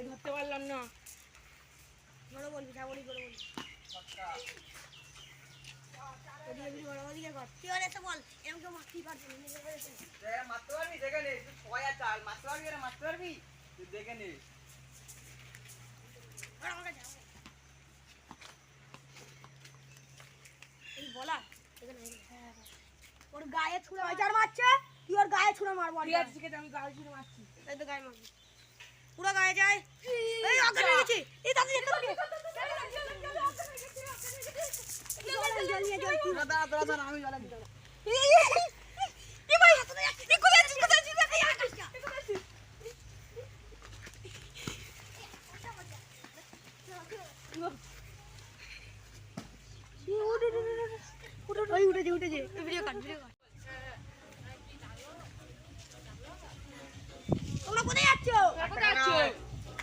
ধরতে পারলাম না। বলবি বলি বল কি হয়েছে বল, এরকম কেউ মারতে পারবে না। মারতে পারবি দেখে নে, তুই 6 আর 4 মারতে পারবি না, মারতে পারবি তুই দেখে নে। এই বলা ওর গায়ে ছুঁড়ে মারছে, তুই ওর গায়ে ছুঁড়ে মারবো। ঠিক আছে, ঠিক আছে, আমি গায়ে ছুঁড়ে মারছি। এই তো গায়ে মারবি, পুরো গায়ে যায়। এই অজ্ঞান হয়ে গেছি, এই দাদা আমি জ্বালা দিতে উঠেছে ভিডিও কাট। তোমরা কোথায় যাচ্ছ?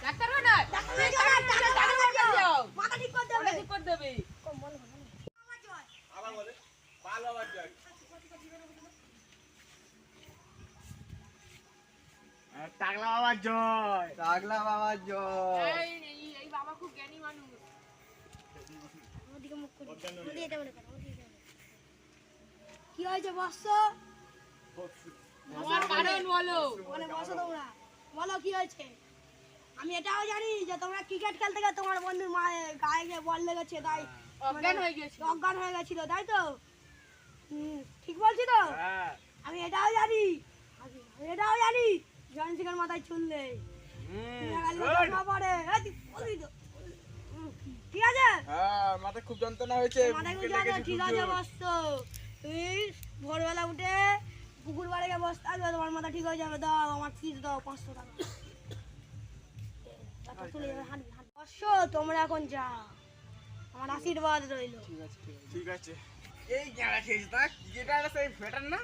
ডাক্তার না, মাথা ঠিক করতে হবে। ঠিক করে দেবে। আবার বলে বাল বাবার জয়। টাকলা বাবার জয়, টাকলা বাবার জয়। এই বাবা খুব জ্ঞানী মানুষ। ওদিকে মুখ করে এটা মনে করো। কি হয়েছে বৎস? আমার কারণ বলো। মানে বসো তোমরা, বলো কি হয়েছে। আমি এটাও জানি যে তোমরা ক্রিকেট খেলতে গিয়ে তোমার বন্ধুর মায়ের গায়ে গিয়ে বল লেগেছে, তাই অজ্ঞান হয়ে গেছে। অজ্ঞান হয়ে গেছিল, তাই তো? ঠিক বলছি তো? আমি এটাও জানি, জনসিংহের মাথায় চুললে ঠিক আছে। মাথায় খুব যন্ত্রণা হয়েছে, মাথায় ঠিক আছে বস্ত। তুই ভোরবেলা উঠে পুকুর বাড়ি গিয়ে বসতে আসবে, তোমার মাথা ঠিক হয়ে যাবে। দাও আমার ফিস দাও 500 টাকা। চলে যাবে হাঁটবি বর্ষ, তোমরা এখন যাও, আমার আশীর্বাদ রইল। ঠিক আছে। এই গেঁড়া খেয়েছিস না, যেটা সেই ফেটার না।